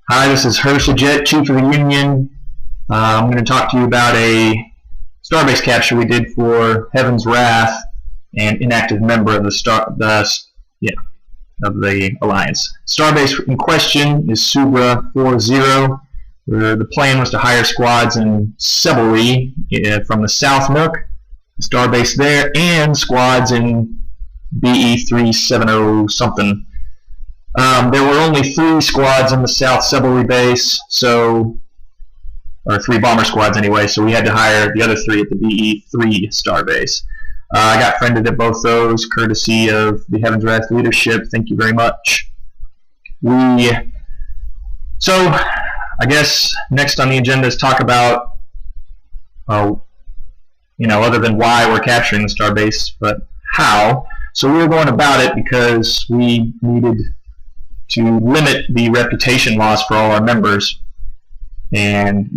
Hi, this is Jet, Chief of the Union. I'm going to talk to you about a starbase capture we did for Heaven's Wrath, an inactive member of the Alliance. Starbase in question is Subra 40, where the plan was to hire squads in Sebelry from the South Nook, the starbase there, and squads in BE 370 something. There were only 3 squads in the South Sebelry base, or 3 bomber squads anyway, so we had to hire the other 3 at the BE3 starbase. I got friended at both those, courtesy of the Heaven's Wrath leadership. Thank you very much. So, I guess next on the agenda is talk about, other than why we're capturing the starbase, but how. So we were going about it because we needed to limit the reputation loss for all our members. And,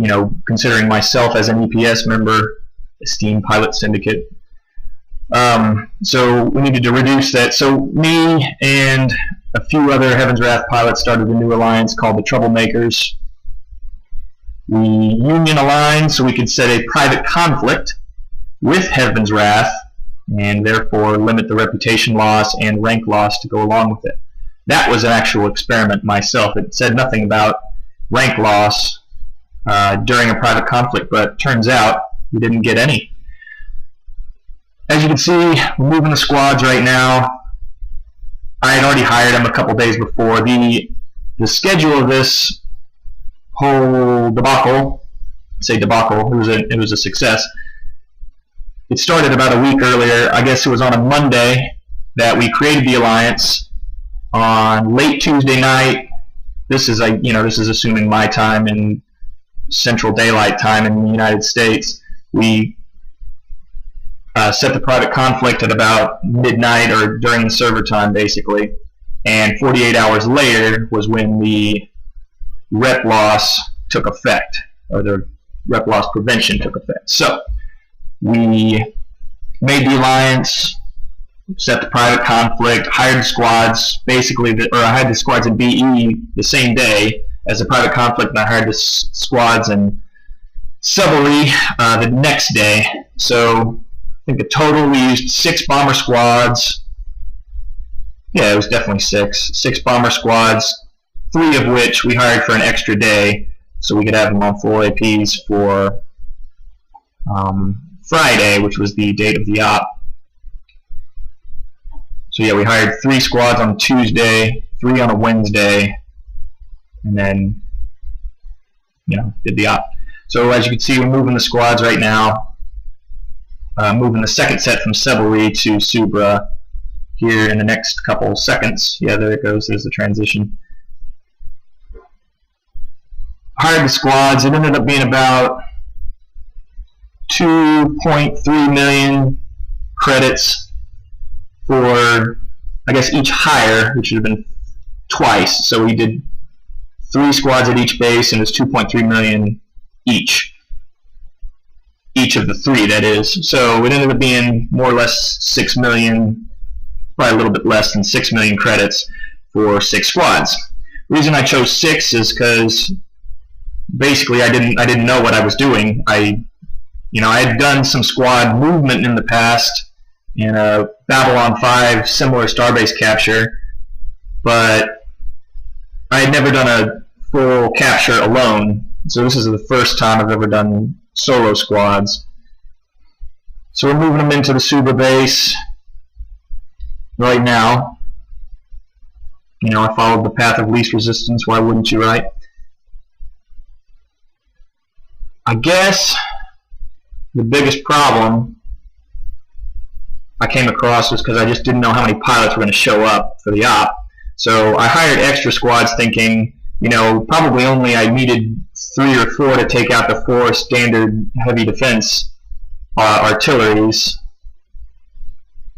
considering myself as an EPS member, esteemed pilot syndicate, so we needed to reduce that. So me and a few other Heaven's Wrath pilots started a new alliance called the Troublemakers. We union aligned so we could set a private conflict with Heaven's Wrath and therefore limit the reputation loss and rank loss to go along with it. That was an actual experiment myself. It said nothing about rank loss during a private conflict, but turns out we didn't get any. As you can see, we're moving the squads right now. I had already hired them a couple days before. The schedule of this whole debacle, it was a success. It started about a week earlier. I guess it was on a Monday that we created the alliance. On late Tuesday night, this is assuming my time in Central Daylight Time in the United States, we set the private conflict at about midnight or during the server time, basically. And 48 hours later was when the rep loss took effect, or the rep loss prevention took effect. So we made the alliance, set the private conflict, hired the squads, I had the squads in BE the same day as the private conflict, and I hired the squads in Sebelry the next day. So I think in total we used 6 bomber squads. Yeah, it was definitely 6. 6 bomber squads, 3 of which we hired for an extra day, so we could have them on full APs for Friday, which was the date of the op. So yeah, we hired 3 squads on Tuesday, 3 on a Wednesday, and then, did the op. So as you can see, we're moving the squads right now, moving the second set from Sebelry to Subra here in the next couple seconds. Yeah, there it goes, there's the transition. Hired the squads. It ended up being about 2.3 million credits for, I guess, each hire, which should have been twice. So we did 3 squads at each base, and it's 2.3 million each of the 3, that is. So it ended up being more or less 6 million, probably a little bit less than 6 million credits for 6 squads. The reason I chose 6 is because basically I didn't know what I was doing. I had done some squad movement in the past in a Babylon 5 similar starbase capture, but I had never done a full capture alone, so this is the first time I've ever done solo squads. So we're moving them into the Subra base right now. I followed the path of least resistance, why wouldn't you, right? I guess the biggest problem I came across was because I just didn't know how many pilots were going to show up for the op. So I hired extra squads thinking, probably only I needed 3 or 4 to take out the 4 standard heavy defense artilleries,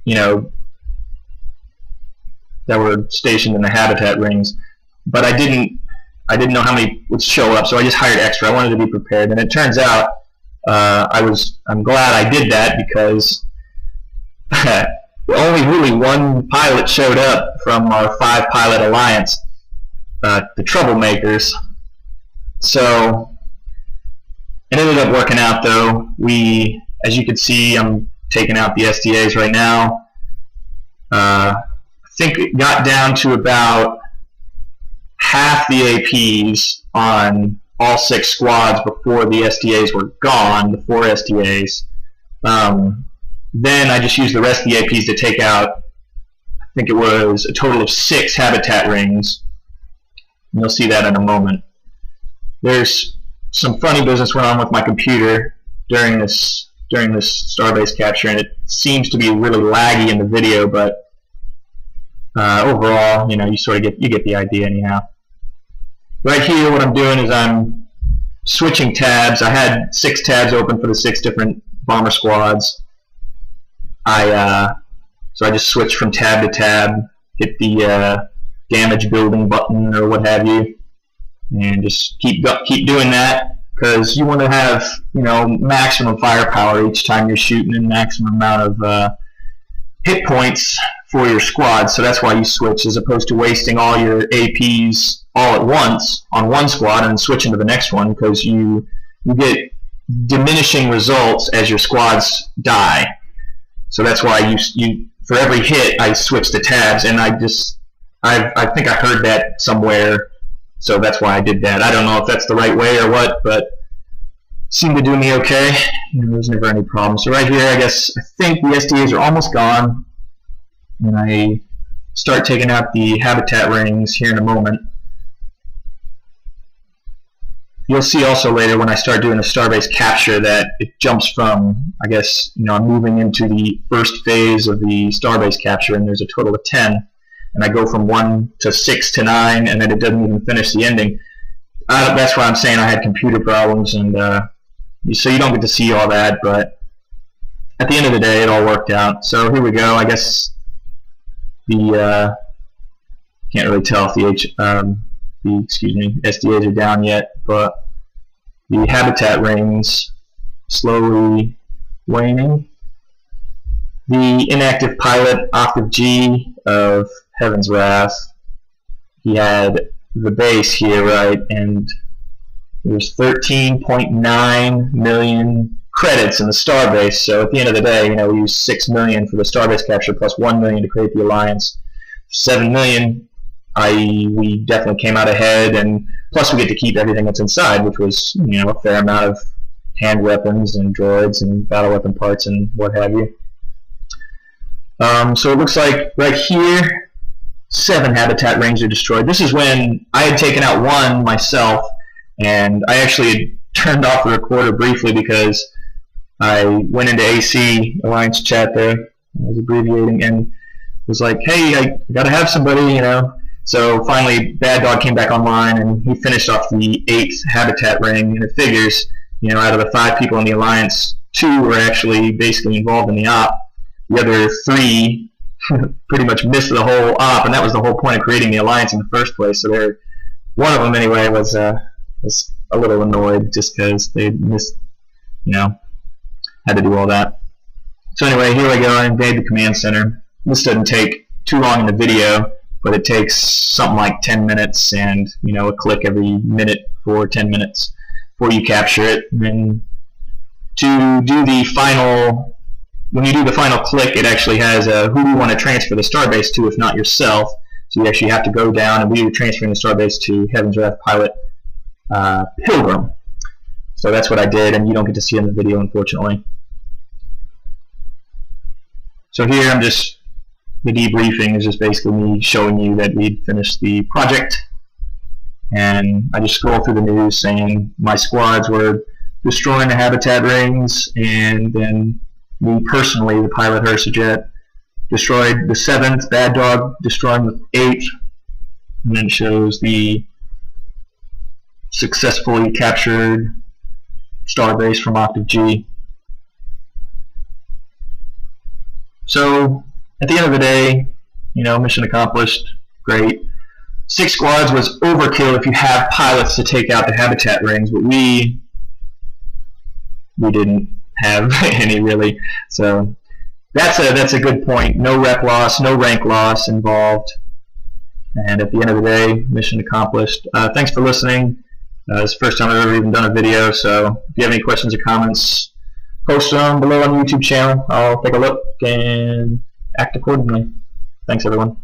that were stationed in the habitat rings. But I didn't know how many would show up, so I just hired extra. I wanted to be prepared, and it turns out I'm glad I did that, because only really 1 pilot showed up from our 5-pilot alliance, the Troublemakers, So it ended up working out, though. As you can see, I'm taking out the SDAs right now. I think it got down to about half the APs on all 6 squads before the SDAs were gone, the 4 SDAs. Then I just used the rest of the APs to take out, I think it was a total of 6 habitat rings. And you'll see that in a moment. There's some funny business went on with my computer during this starbase capture, and it seems to be really laggy in the video, but overall, you sort of get the idea anyhow. Right here, what I'm doing is I'm switching tabs. I had 6 tabs open for the 6 different bomber squads. So I just switched from tab to tab, hit the damage building button or what have you, and just keep doing that, because you want to have maximum firepower each time you're shooting and maximum amount of hit points for your squad. So that's why you switch, as opposed to wasting all your APs all at once on one squad and switching to the next one, because you get diminishing results as your squads die. So that's why you for every hit I switch the tabs, and I think I heard that somewhere, so that's why I did that. I don't know if that's the right way or what, but seemed to do me okay. There's never any problem. So right here, I think the SDAs are almost gone, and I start taking out the habitat rings here in a moment. You'll see also later when I start doing a starbase capture that it jumps from, I'm moving into the first phase of the starbase capture, and there's a total of 10, and I go from 1 to 6 to 9, and then it doesn't even finish the ending. That's why I'm saying I had computer problems, and so you don't get to see all that, but at the end of the day, it all worked out. So here we go. I guess the can't really tell if the SDAs are down yet, but the habitat rings slowly waning. The inactive pilot, Octave G of Heaven's Wrath, he had the base here, right, and there's 13.9 million credits in the starbase. So at the end of the day, we used 6 million for the starbase capture plus 1 million to create the alliance. 7 million. We definitely came out ahead, and plus we get to keep everything that's inside, which was a fair amount of hand weapons and droids and battle weapon parts and what have you. So it looks like right here 7 habitat rings are destroyed. This is when I had taken out 1 myself, and I actually had turned off the recorder briefly because I went into AC Alliance chat there. I was abbreviating and was like, hey, I gotta have somebody, So finally, Bad Dog came back online, and he finished off the 8th habitat ring. And it figures, out of the 5 people in the alliance, 2 were actually basically involved in the op. The other 3 pretty much missed the whole op, and that was the whole point of creating the alliance in the first place. So one of them anyway was a little annoyed just because they missed, had to do all that. So anyway, here we go. I invade the command center. This doesn't take too long in the video, but it takes something like 10 minutes and, a click every minute for 10 minutes before you capture it. And then to do the final, when you do the final click, it actually has who do you want to transfer the starbase to if not yourself. So you actually have to go down, and we are transferring the starbase to Heaven's Wrath pilot Pilgrim. So that's what I did, and you don't get to see it in the video, unfortunately. So here the debriefing is just basically me showing you that we'd finished the project, and I just scroll through the news saying my squads were destroying the habitat rings, and then me personally, the pilot Hersajet, destroyed the 7th, Bad Dog destroying the 8th, and then it shows the successfully captured starbase from Octave G. So at the end of the day, mission accomplished, great. 6 squads was overkill if you have pilots to take out the habitat rings, but we didn't have any really. So that's a good point. No rep loss, no rank loss involved, and at the end of the day, mission accomplished. Thanks for listening. It's the first time I've ever even done a video, so if you have any questions or comments, post them below on the YouTube channel. I'll take a look and act accordingly. Thanks, everyone.